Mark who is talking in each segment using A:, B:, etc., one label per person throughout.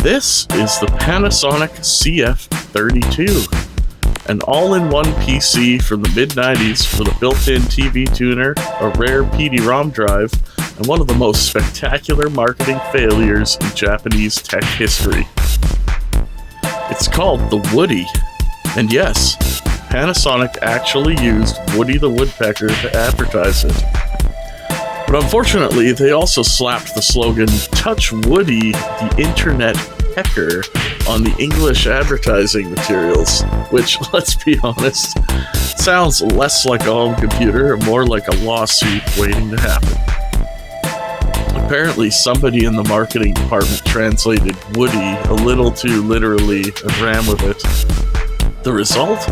A: This is the Panasonic CF-32, an all-in-one PC from the mid-90s for the built-in TV tuner, a rare PD-ROM drive, and one of the most spectacular marketing failures in Japanese tech history. It's called the Woody, and yes, Panasonic actually used Woody the Woodpecker to advertise it. But unfortunately, they also slapped the slogan, "Touch Woody, the Internet Pecker," on the English advertising materials, which, let's be honest, sounds less like a home computer and more like a lawsuit waiting to happen. Apparently, somebody in the marketing department translated Woody a little too literally and ran with it. The result?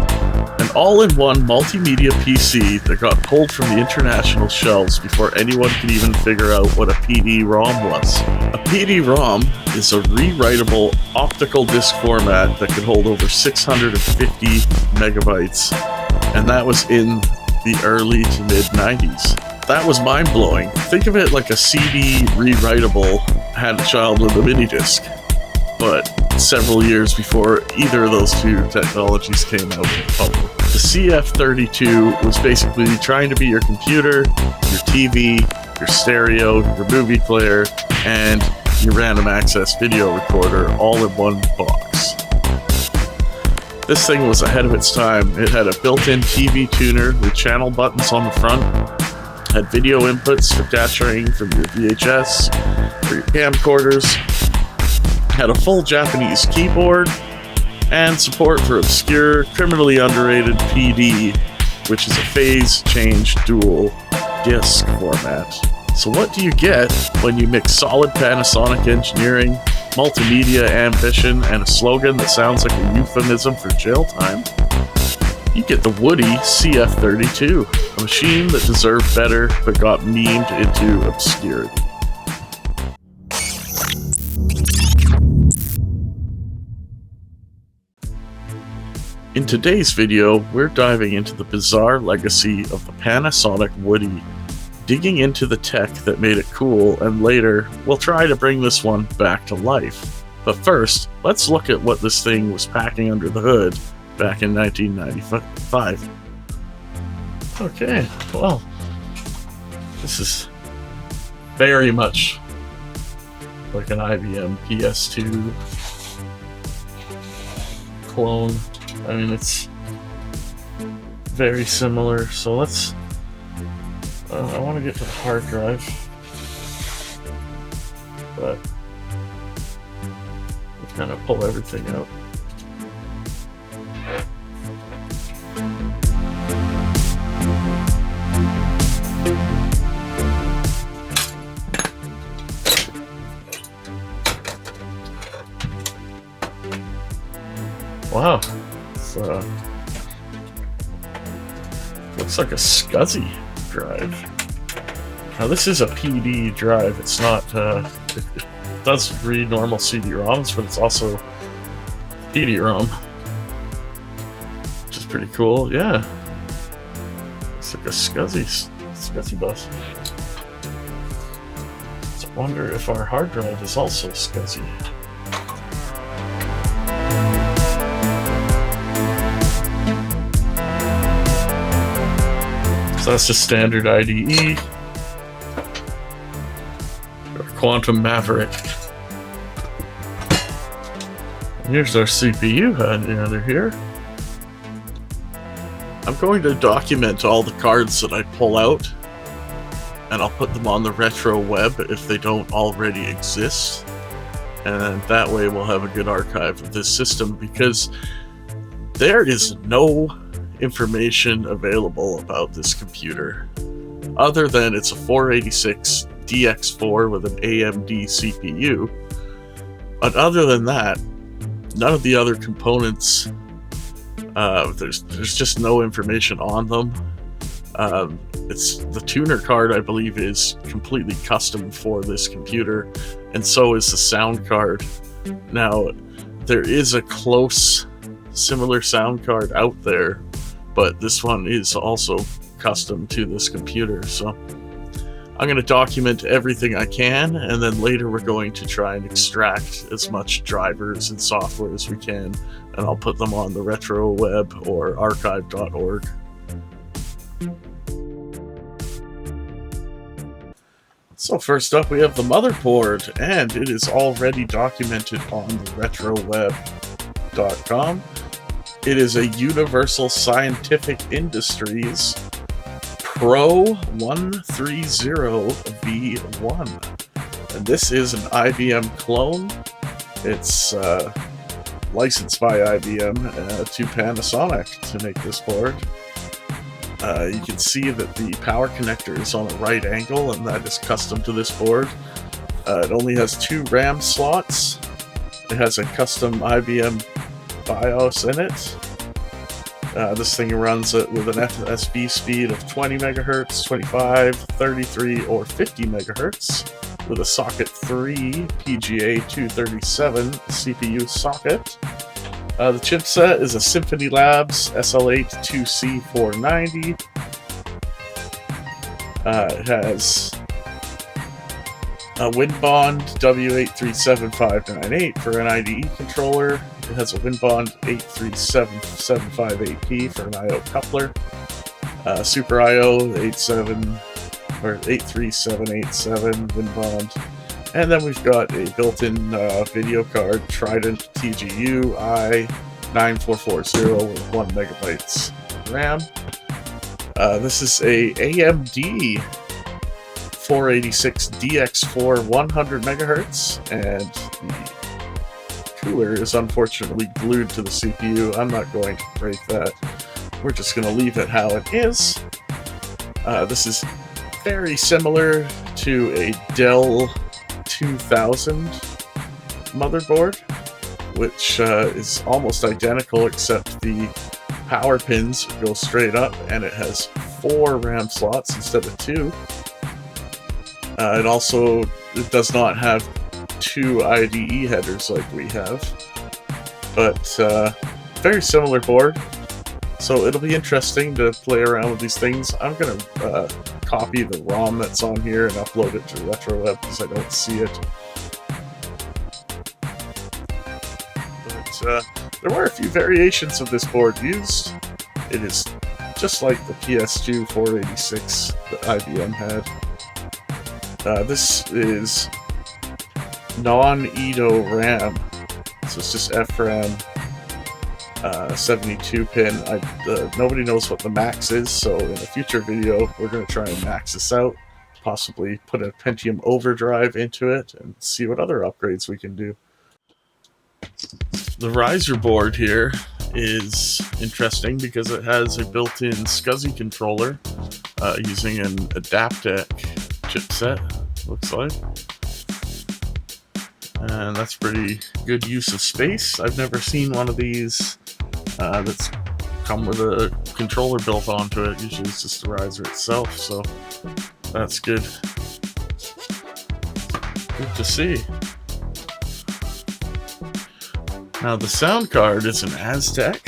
A: An all-in-one multimedia PC that got pulled from the international shelves before anyone could even figure out what a PD-ROM was. A PD-ROM is a rewritable optical disc format that could hold over 650 megabytes, and that was in the early to mid-90s. That was mind-blowing. Think of it like a CD rewritable had a child with a mini disc, but several years before either of those two technologies came out to the public. The CF-32 was basically trying to be your computer, your TV, your stereo, your movie player, and your random access video recorder all in one box. This thing was ahead of its time. It had a built-in TV tuner with channel buttons on the front, had video inputs for capturing from your VHS or your camcorders, had a full Japanese keyboard, and support for obscure, criminally underrated PD, which is a phase change dual disc format. So what do you get when you mix solid Panasonic engineering, multimedia ambition, and a slogan that sounds like a euphemism for jail time? You get the Woody CF-32, a machine that deserved better but got memed into obscurity. In today's video, we're diving into the bizarre legacy of the Panasonic Woody, digging into the tech that made it cool, and later, we'll try to bring this one back to life. But first, let's look at what this thing was packing under the hood back in 1995. Okay, well, this is very much like an IBM PS2 clone. I mean, it's very similar, so let's... I want to get to the hard drive, but we'll kind of pull everything out. Wow. Looks like a SCSI drive. Now this is a PD drive. It's not. It does read normal CD-ROMs, but it's also PD-ROM, which is pretty cool. Yeah, it's like a SCSI bus. I wonder if our hard drive is also SCSI. So that's just standard IDE, or Quantum Maverick. And here's our CPU under here. I'm going to document all the cards that I pull out, and I'll put them on the retro web if they don't already exist. And that way we'll have a good archive of this system, because there is no information available about this computer other than it's a 486 DX4 with an AMD CPU. But other than that, none of the other components, there's just no information on them. It's the tuner card, I believe, is completely custom for this computer, and so is the sound card. Now, there is a close similar sound card out there, but this one is also custom to this computer. So I'm going to document everything I can, and then later we're going to try and extract as much drivers and software as we can, and I'll put them on the retro web or archive.org. So first up, we have the motherboard, and it is already documented on the retroweb.com. It is a Universal Scientific Industries Pro 130V1. And this is an IBM clone. It's licensed by IBM to Panasonic to make this board. You can see that the power connector is on a right angle, and that is custom to this board. It only has 2 RAM slots. It has a custom IBM BIOS in it. This thing runs it with an FSB speed of 20 MHz, 25, 33, or 50 MHz with a socket 3 PGA 237 CPU socket. The chipset is a Symphony Labs SL8 2C490. It has a WinBond W837598 for an IDE controller. It has a WinBond 83758P for an I/O coupler. Super I/O 83787 WinBond. And then we've got a built-in video card, Trident TGU i9440 with 1 MB RAM. This is a AMD 486 DX4 100 MHz, and the cooler is unfortunately glued to the CPU. I'm not going to break that. We're just going to leave it how it is. This is very similar to a Dell 2000 motherboard, which is almost identical, except the power pins go straight up, and it has 4 RAM slots instead of 2. It does not have 2 IDE headers like we have, but very similar board. So it'll be interesting to play around with these things. I'm going to copy the ROM that's on here and upload it to RetroWeb because I don't see it. But there were a few variations of this board used. It is just like the PS2 486 that IBM had. This is non-Edo RAM, so it's just FRAM 72 pin. Nobody knows what the max is, so in a future video we're going to try and max this out, possibly put a Pentium overdrive into it and see what other upgrades we can do. The riser board here is interesting because it has a built-in SCSI controller using an Adaptec chipset, looks like. And that's pretty good use of space. I've never seen one of these that's come with a controller built onto it. Usually it's just the riser itself, so that's good. Good to see. Now the sound card is an Aztec.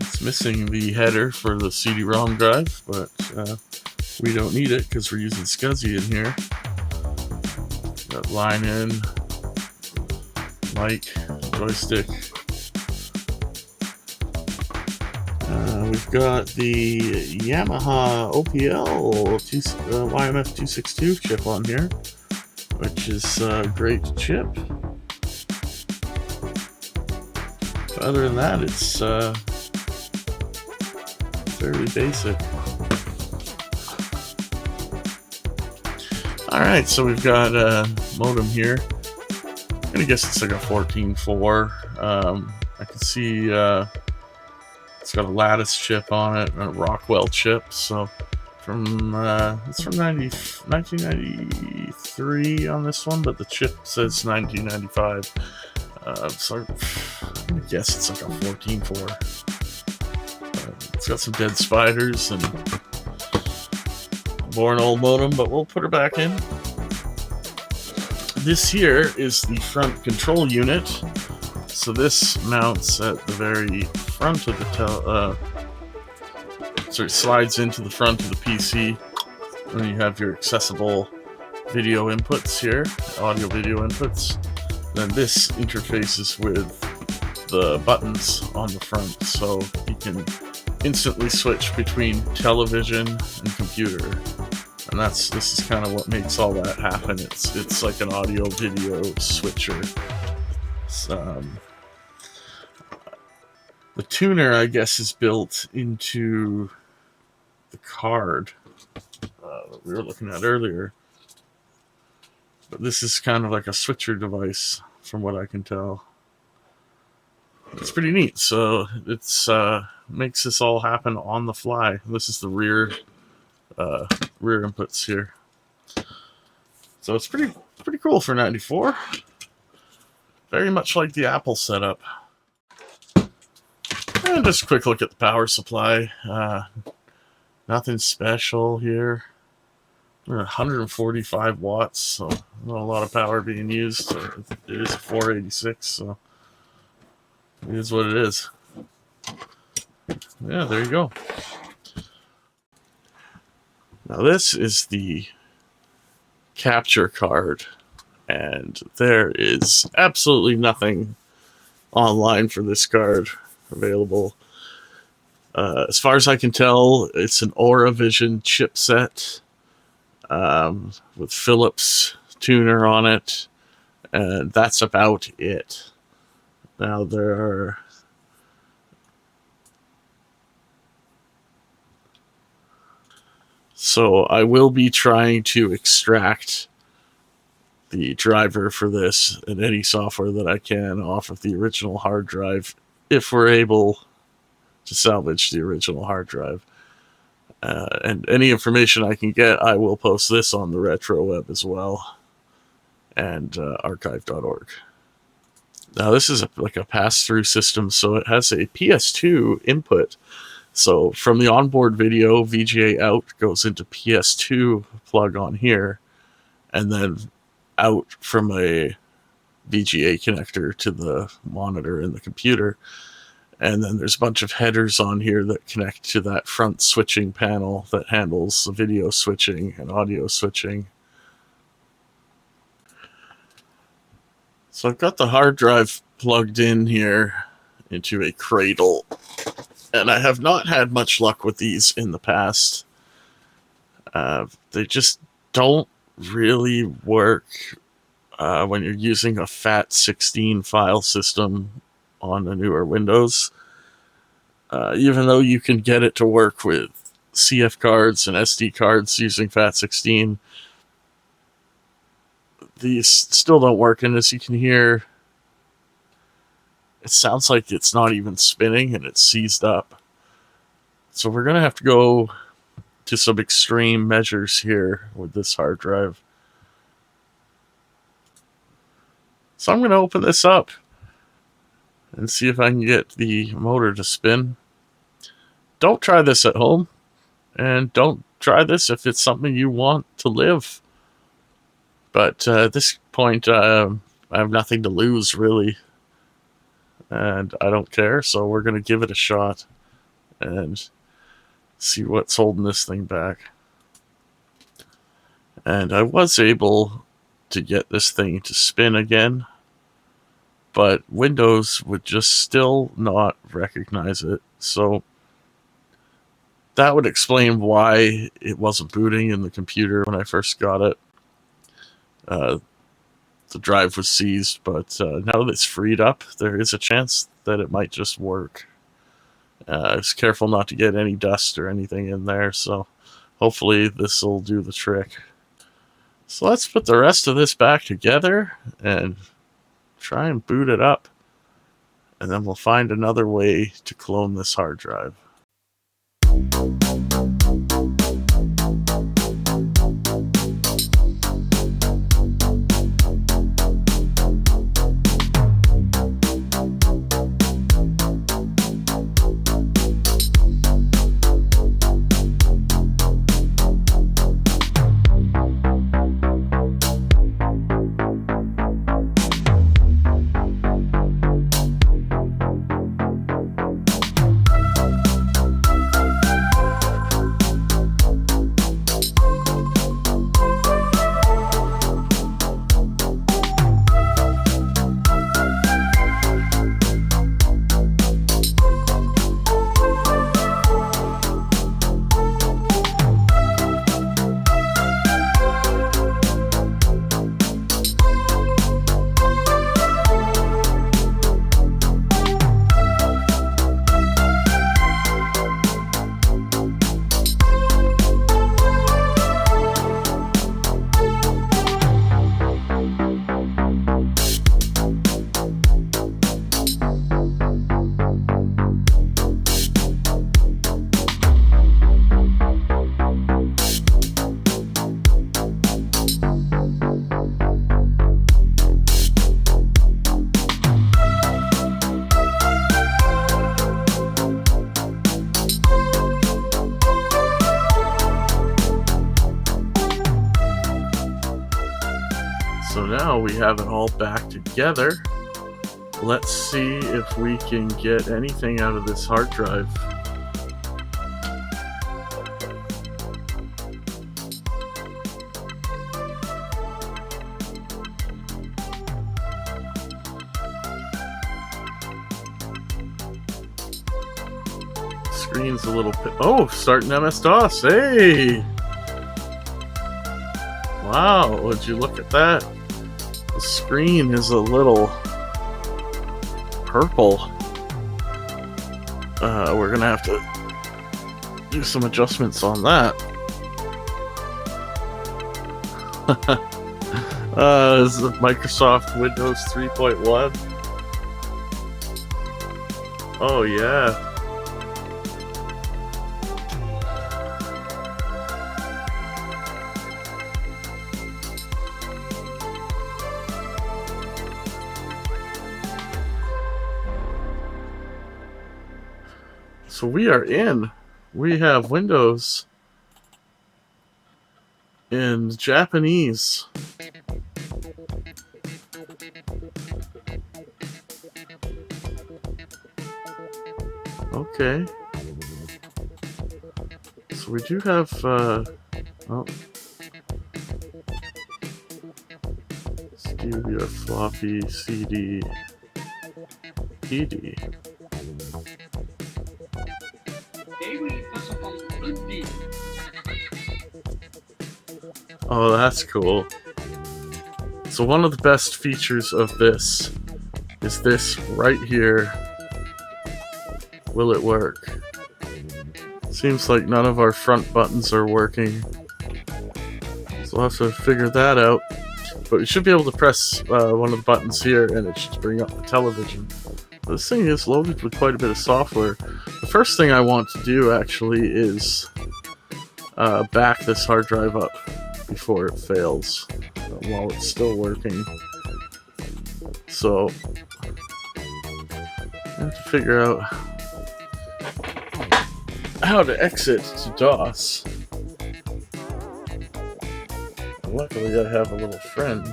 A: It's missing the header for the CD-ROM drive, but we don't need it because we're using SCSI in here. Got line in, mic, joystick. We've got the Yamaha OPL YMF262 chip on here, which is a great chip. But other than that, it's fairly basic. Alright, so we've got a modem here. I'm gonna guess it's like a 14.4. I can see it's got a Lattice chip on it and a Rockwell chip. So it's from 1993 on this one, but the chip says 1995. So I'm gonna guess it's like a 14.4. It's got some dead spiders and boring old modem, but we'll put her back in. This here is the front control unit. So this mounts at the very front of the So it slides into the front of the PC, and you have your accessible video inputs here, audio video inputs. Then this interfaces with the buttons on the front, so you can instantly switch between television and computer. And this is kind of what makes all that happen. It's like an audio video switcher. The tuner, I guess, is built into the card that we were looking at earlier. But this is kind of like a switcher device, from what I can tell. It's pretty neat. So it's makes this all happen on the fly. This is the rear inputs here. So it's pretty cool for 94. Very much like the Apple setup. And just a quick look at the power supply. Nothing special here. We're at 145 watts, so not a lot of power being used. It is a 486, so it is what it is. Yeah, there you go. Now this is the capture card, and there is absolutely nothing online for this card available. As far as I can tell, it's an AuraVision chipset with Philips tuner on it, and that's about it. Now so I will be trying to extract the driver for this and any software that I can off of the original hard drive, if we're able to salvage the original hard drive. And any information I can get, I will post this on the retro web as well, and archive.org. Now this is like a pass-through system, so it has a PS2 input. So from the onboard video, VGA out goes into PS2 plug on here, and then out from a VGA connector to the monitor in the computer. And then there's a bunch of headers on here that connect to that front switching panel that handles the video switching and audio switching. So I've got the hard drive plugged in here into a cradle, and I have not had much luck with these in the past. They just don't really work when you're using a FAT16 file system on the newer Windows. Even though you can get it to work with CF cards and SD cards using FAT16, these still don't work. And as you can hear, it sounds like it's not even spinning and it's seized up. So we're going to have to go to some extreme measures here with this hard drive. So I'm going to open this up and see if I can get the motor to spin. Don't try this at home, and don't try this if it's something you want to live. But at this point, I have nothing to lose, really, and I don't care, so we're going to give it a shot and see what's holding this thing back. And I was able to get this thing to spin again, but Windows would just still not recognize it. So that would explain why it wasn't booting in the computer when I first got it. The drive was seized, but now that it's freed up, there is a chance that it might just work. I was careful not to get any dust or anything in there, so hopefully this will do the trick. So let's put the rest of this back together and try and boot it up, and then we'll find another way to clone this hard drive. So now we have it all back together. Let's see if we can get anything out of this hard drive. Screen's a little bit... Oh, starting MS-DOS. Hey! Wow, would you look at that? The screen is a little purple. We're gonna have to do some adjustments on that. This is Microsoft Windows 3.1. Oh yeah. So we are in. We have Windows in Japanese. Okay. So we do have, oh. Studio floppy CD PD. Oh, that's cool. So one of the best features of this is this right here. Will it work? Seems like none of our front buttons are working. So we'll have to figure that out. But we should be able to press one of the buttons here and it should bring up the television. This thing is loaded with quite a bit of software. The first thing I want to do actually is back this hard drive up before it fails while it's still working. So I have to figure out how to exit to DOS. Luckily I have a little friend.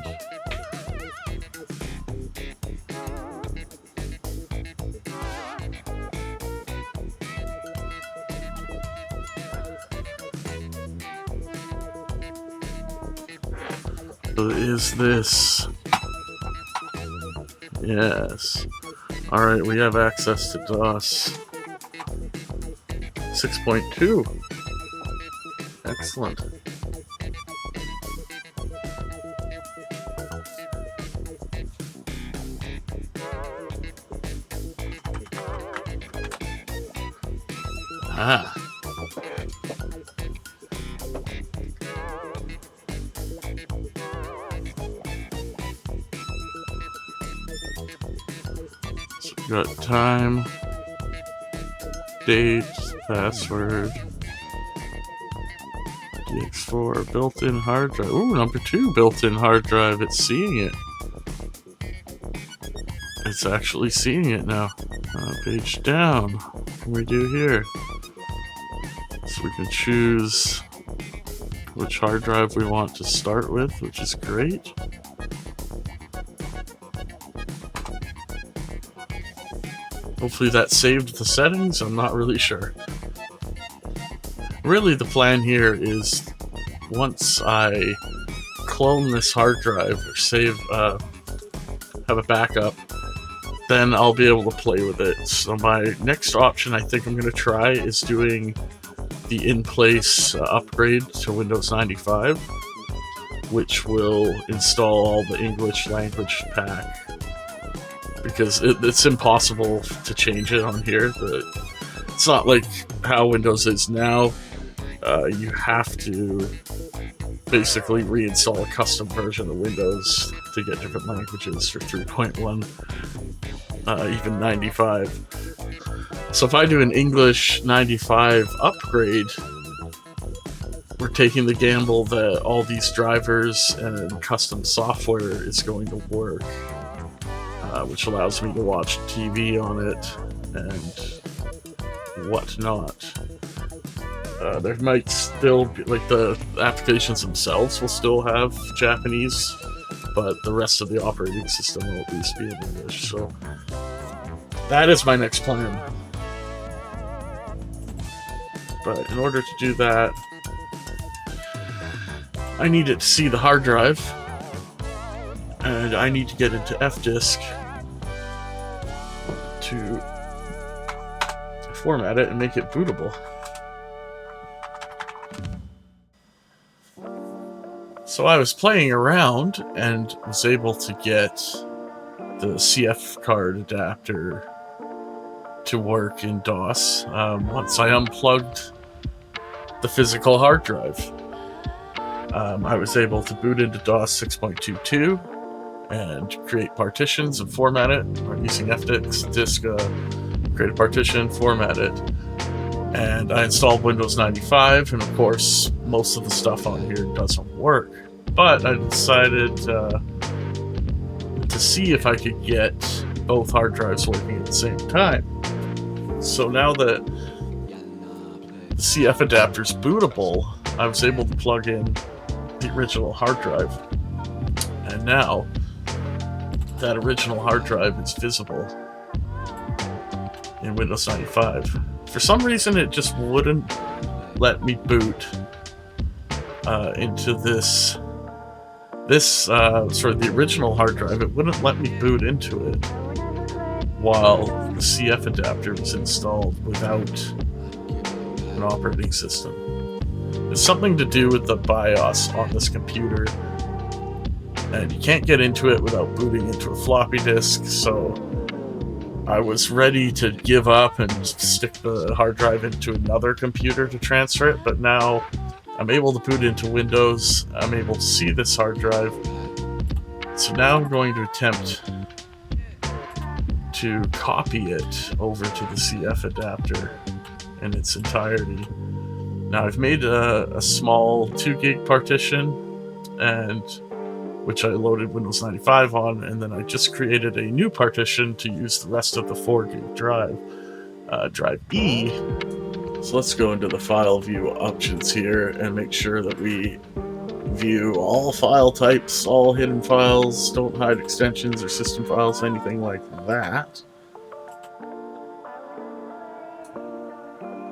A: Is this? Yes. Alright, we have access to DOS 6.2. Excellent. Ah. Got time, date, password, DX4, built-in hard drive. Ooh, number 2, built-in hard drive. It's seeing it. It's actually seeing it now. Page down. What can we do here? So we can choose which hard drive we want to start with, which is great. Hopefully that saved the settings, I'm not really sure. Really the plan here is once I clone this hard drive or save, have a backup, then I'll be able to play with it. So my next option I think I'm going to try is doing the in-place upgrade to Windows 95, which will install all the English language pack. Because it's impossible to change it on here. It's not like how Windows is now. You have to basically reinstall a custom version of Windows to get different languages for 3.1, even 95. So if I do an English 95 upgrade, we're taking the gamble that all these drivers and custom software is going to work. Which allows me to watch TV on it and whatnot. There might still be, like, the applications themselves will still have Japanese but the rest of the operating system will at least be in English. So that is my next plan. But in order to do that, I need it to see the hard drive, and I need to get into FDisk to format it and make it bootable. So I was playing around and was able to get the CF card adapter to work in DOS once I unplugged the physical hard drive. I was able to boot into DOS 6.22 and create partitions and format it. I'm using FDisk, create a partition, format it, and I installed Windows 95, and of course most of the stuff on here doesn't work. But I decided to see if I could get both hard drives working at the same time. So now that the CF adapter is bootable, I was able to plug in the original hard drive, and now that original hard drive is visible in Windows 95. For some reason, it just wouldn't let me boot into this sort of the original hard drive. It wouldn't let me boot into it while the CF adapter was installed without an operating system. It's something to do with the BIOS on this computer, and you can't get into it without booting into a floppy disk, so I was ready to give up and stick the hard drive into another computer to transfer it, but now I'm able to boot into Windows. I'm able to see this hard drive. So now I'm going to attempt to copy it over to the CF adapter in its entirety. Now I've made a small 2 gig partition, and which I loaded Windows 95 on, and then I just created a new partition to use the rest of the 4 gig drive, drive E. So let's go into the file view options here and make sure that we view all file types, all hidden files, don't hide extensions or system files, anything like that.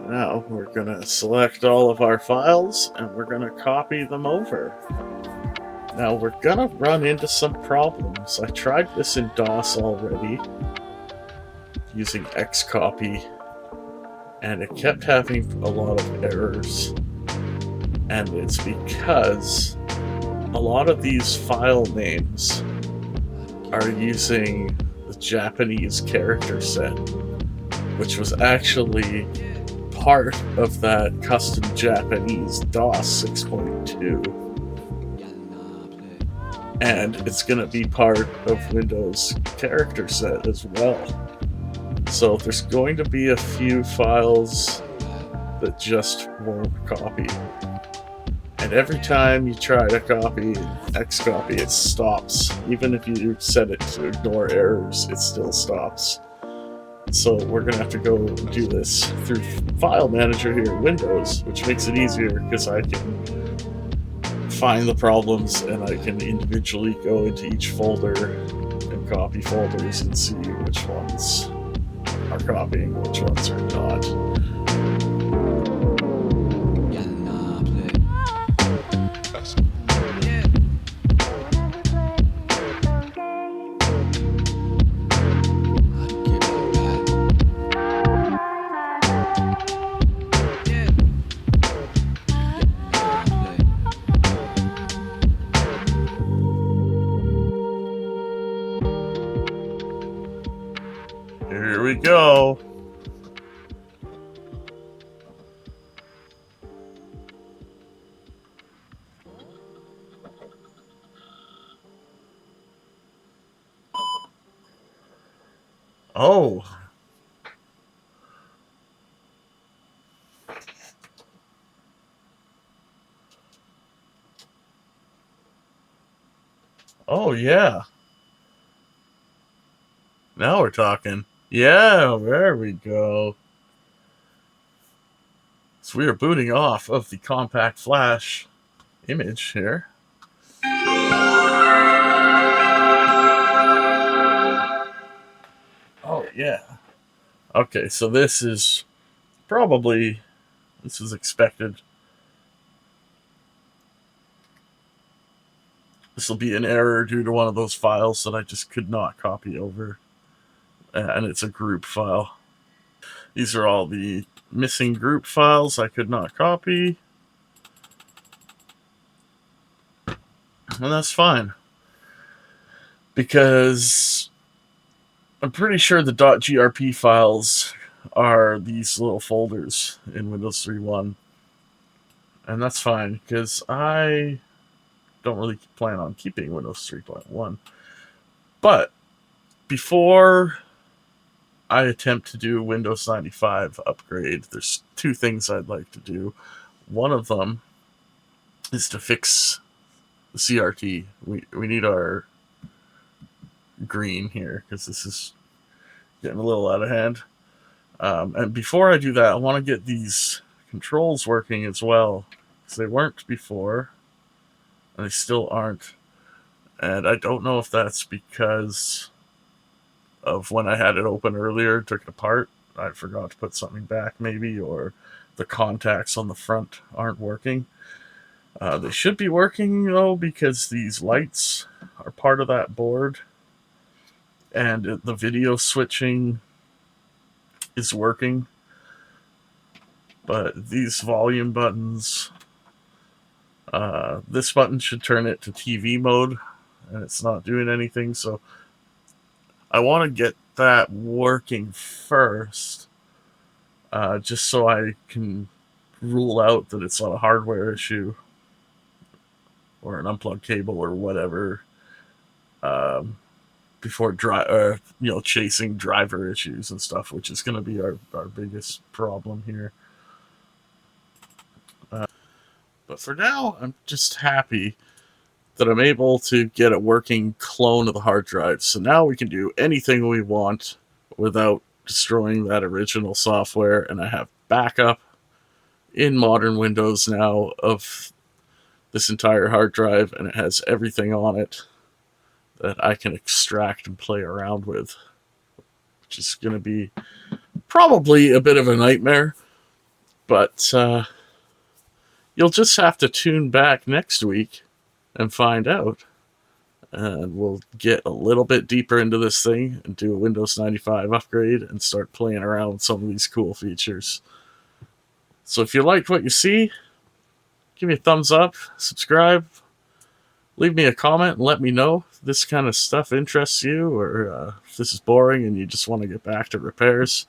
A: Now we're going to select all of our files and we're going to copy them over. Now we're going to run into some problems. I tried this in DOS already using Xcopy, and it kept having a lot of errors. And it's because a lot of these file names are using the Japanese character set, which was actually part of that custom Japanese DOS 6.2. And it's going to be part of Windows character set as well. So there's going to be a few files that just won't copy. And every time you try to copy Xcopy, it stops. Even if you set it to ignore errors, it still stops. So we're going to have to go and do this through File Manager here in Windows, which makes it easier because I can find the problems and I can individually go into each folder and copy folders and see which ones are copying, which ones are not. Here we go. Oh. Oh, yeah. Now we're talking. Yeah, there we go. So we are booting off of the compact flash image here. Okay, so this is probably, this is expected. This will be an error due to one of those files that I just could not copy over. And it's a group file. These are all the missing group files I could not copy. And that's fine. Because I'm pretty sure the .grp files are these little folders in Windows 3.1. And that's fine, because I don't really plan on keeping Windows 3.1. But before I attempt to do Windows 95 upgrade, there's two things I'd like to do. One of them is to fix the CRT. We need our green here, because this is getting a little out of hand. And before I do that, I want to get these controls working as well, because they weren't before, and they still aren't. And I don't know if that's because of when I had it open earlier, took it apart, I forgot to put something back maybe, or the contacts on the front aren't working. They should be working though, because these lights are part of that board, and the video switching is working. But these volume buttons, this button should turn it to TV mode, and it's not doing anything. So I want to get that working first, just so I can rule out that it's not a hardware issue or an unplugged cable or whatever, before chasing driver issues and stuff, which is going to be our biggest problem here. But for now, I'm just happy that I'm able to get a working clone of the hard drive. So now we can do anything we want without destroying that original software, and I have backup in modern Windows now of this entire hard drive, and it has everything on it that I can extract and play around with, which is going to be probably a bit of a nightmare, but you'll just have to tune back next week and find out. And we'll get a little bit deeper into this thing and do a Windows 95 upgrade and start playing around with some of these cool features. So if you liked what you see, give me a thumbs up, subscribe, leave me a comment, and let me know if this kind of stuff interests you, or if this is boring and you just want to get back to repairs.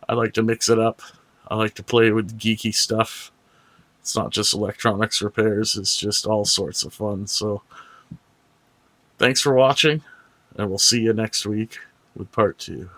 A: I like to mix it up. I like to play with geeky stuff. It's not just electronics repairs, it's just all sorts of fun. So thanks for watching, and we'll see you next week with part 2.